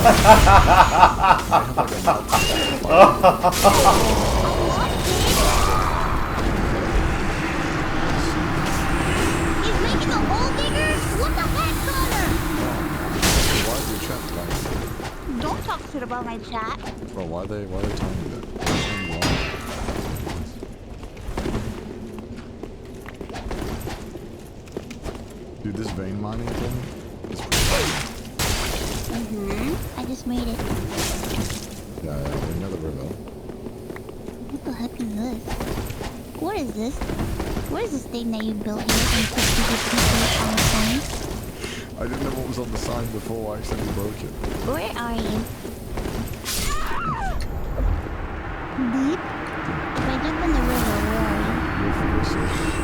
have like a He's making a hole bigger? What the heck, Connor? Why is your chat like? Don't talk shit about my chat. Bro, why are they telling you that? Why are they telling you why? Dude, this vein mining thing is pretty fun. I just made it. Yeah, we know the river. What the heck is this? What is this? What is this thing that you built here and put people on the sign? I didn't know what was on the sign before I accidentally broke it. Where are you? Deep? If I jump in the river, where are you? You're safe.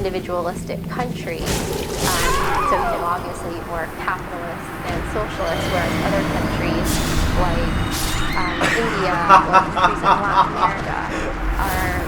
individualistic country. So obviously more capitalist and socialist, whereas other countries like India or countries in Latin America are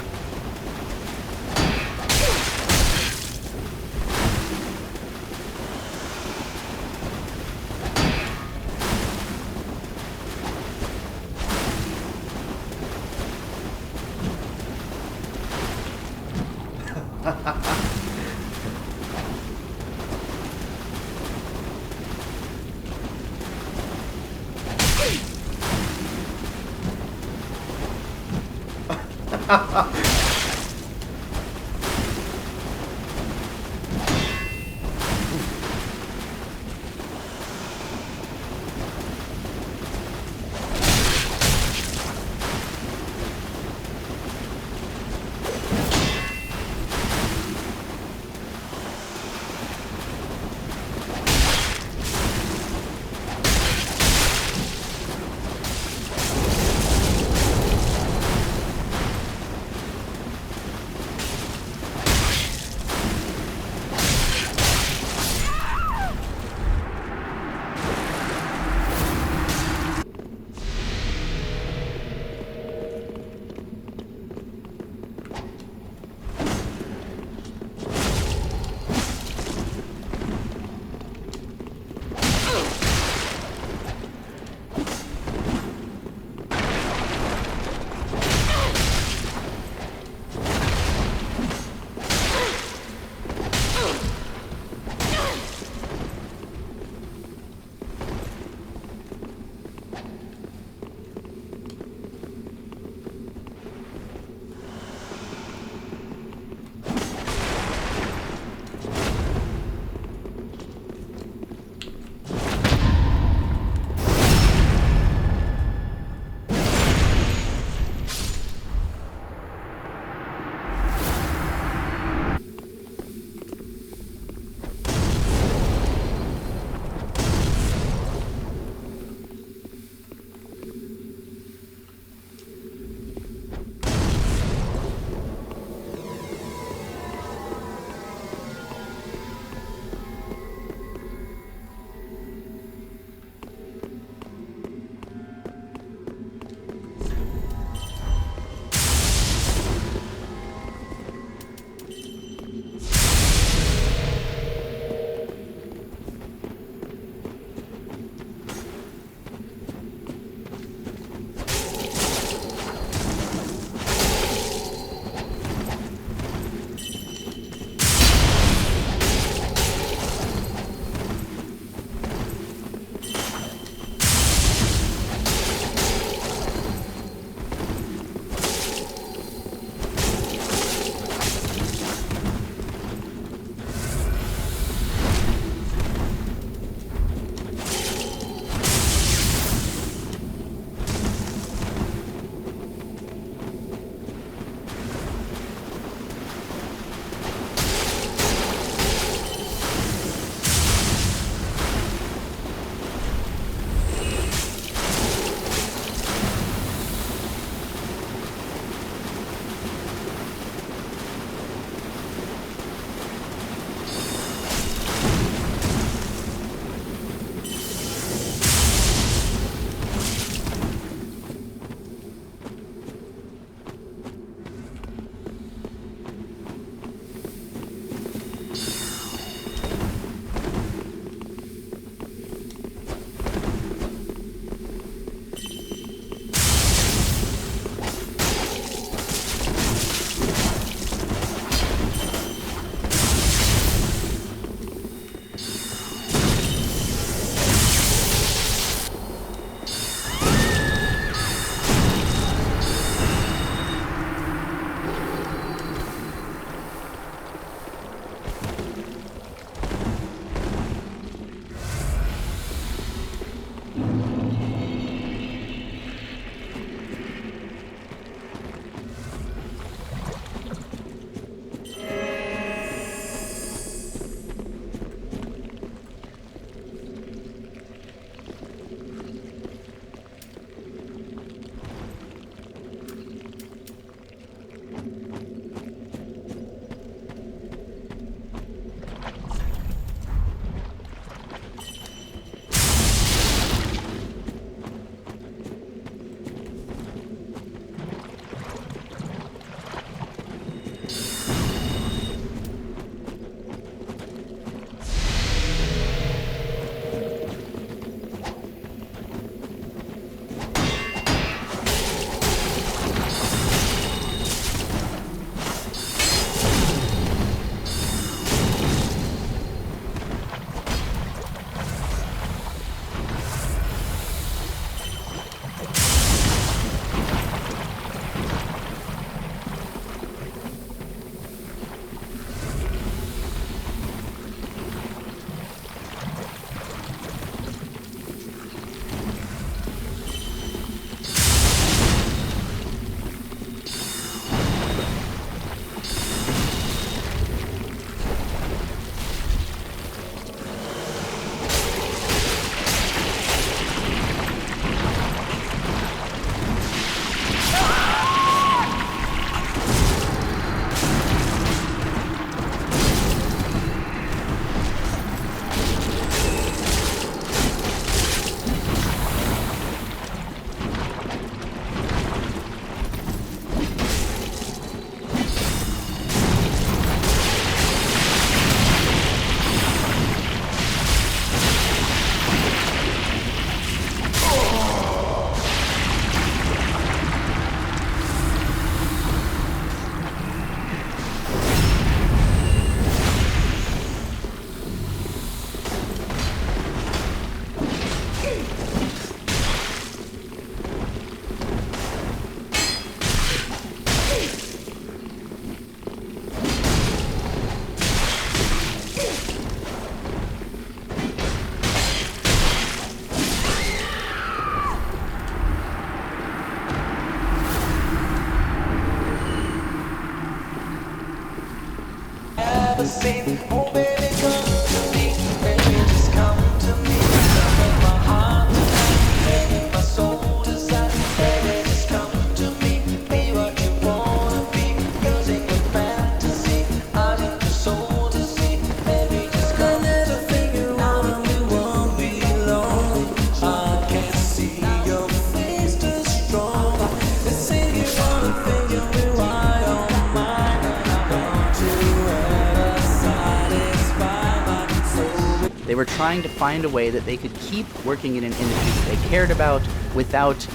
They were trying to find a way that they could keep working in an industry that they cared about without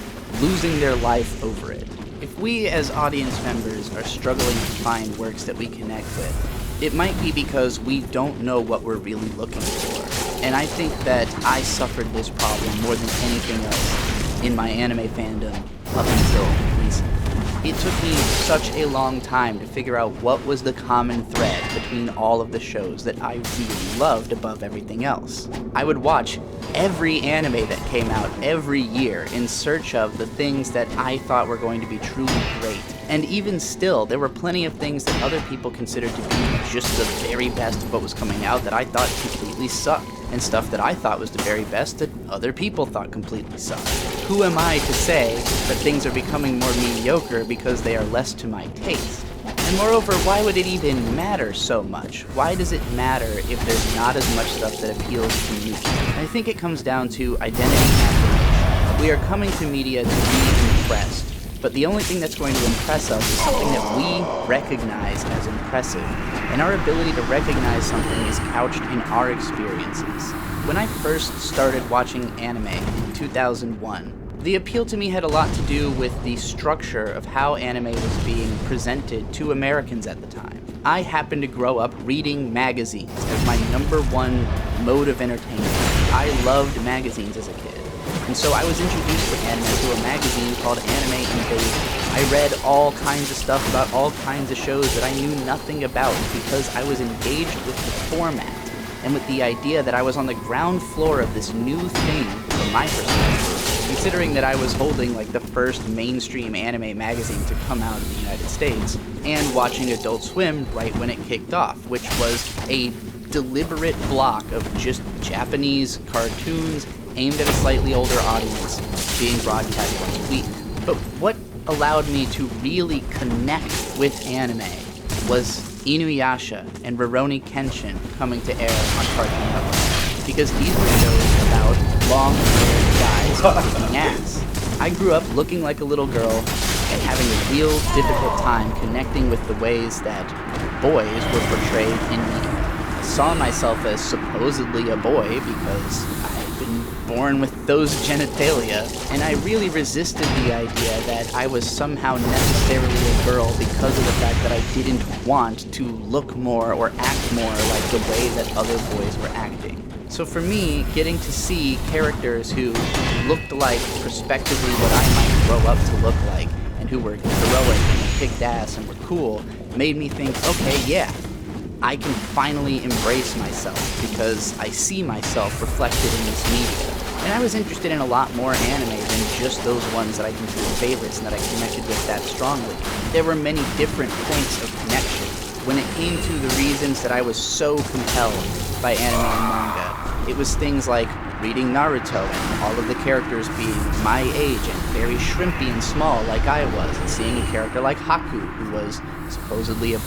losing their life over it. If we as audience members are struggling to find works that we connect with, it might be because we don't know what we're really looking for. And I think that I suffered this problem more than anything else in my anime fandom up until recently. It took me such a long time to figure out what was the common thread between all of the shows that I really loved above everything else. I would watch every anime that came out every year in search of the things that I thought were going to be truly great. And even still, there were plenty of things that other people considered to be just the very best of what was coming out that I thought completely sucked, and stuff that I thought was the very best that other people thought completely sucked. Who am I to say that things are becoming more mediocre because they are less to my taste? And moreover, why would it even matter so much? Why does it matter if there's not as much stuff that appeals to me? I think it comes down to identity affirmation. We are coming to media to be impressed, but the only thing that's going to impress us is something that we recognize as impressive, and our ability to recognize something is couched in our experiences. When I first started watching anime in 2001, the appeal to me had a lot to do with the structure of how anime was being presented to Americans at the time. I happened to grow up reading magazines as my #1 mode of entertainment. I loved magazines as a kid. And so I was introduced to anime through a magazine called Anime Invasion. I read all kinds of stuff about all kinds of shows that I knew nothing about because I was engaged with the format and with the idea that I was on the ground floor of this new thing from my perspective, considering that I was holding like the first mainstream anime magazine to come out in the United States, and watching Adult Swim right when it kicked off, which was a deliberate block of just Japanese cartoons aimed at a slightly older audience being broadcast once a week. But what allowed me to really connect with anime was Inuyasha and Rurouni Kenshin coming to air on Cartoon Network, because these were shows about long-haired guys kicking ass. I grew up looking like a little girl and having a real difficult time connecting with the ways that boys were portrayed in media. I saw myself as supposedly a boy because I had been born with those genitalia, and I really resisted the idea that I was somehow necessarily a girl because of the fact that I didn't want to look more or act more like the way that other boys were acting. So for me, getting to see characters who looked like prospectively what I might grow up to look like, and who were heroic and kicked ass and were cool, made me think, okay, yeah, I can finally embrace myself because I see myself reflected in this media. And I was interested in a lot more anime than just those ones that I considered favorites and that I connected with that strongly. There were many different points of connection. When it came to the reasons that I was so compelled by anime and manga, it was things like reading Naruto and all of the characters being my age and very shrimpy and small like I was, and seeing a character like Haku, who was supposedly a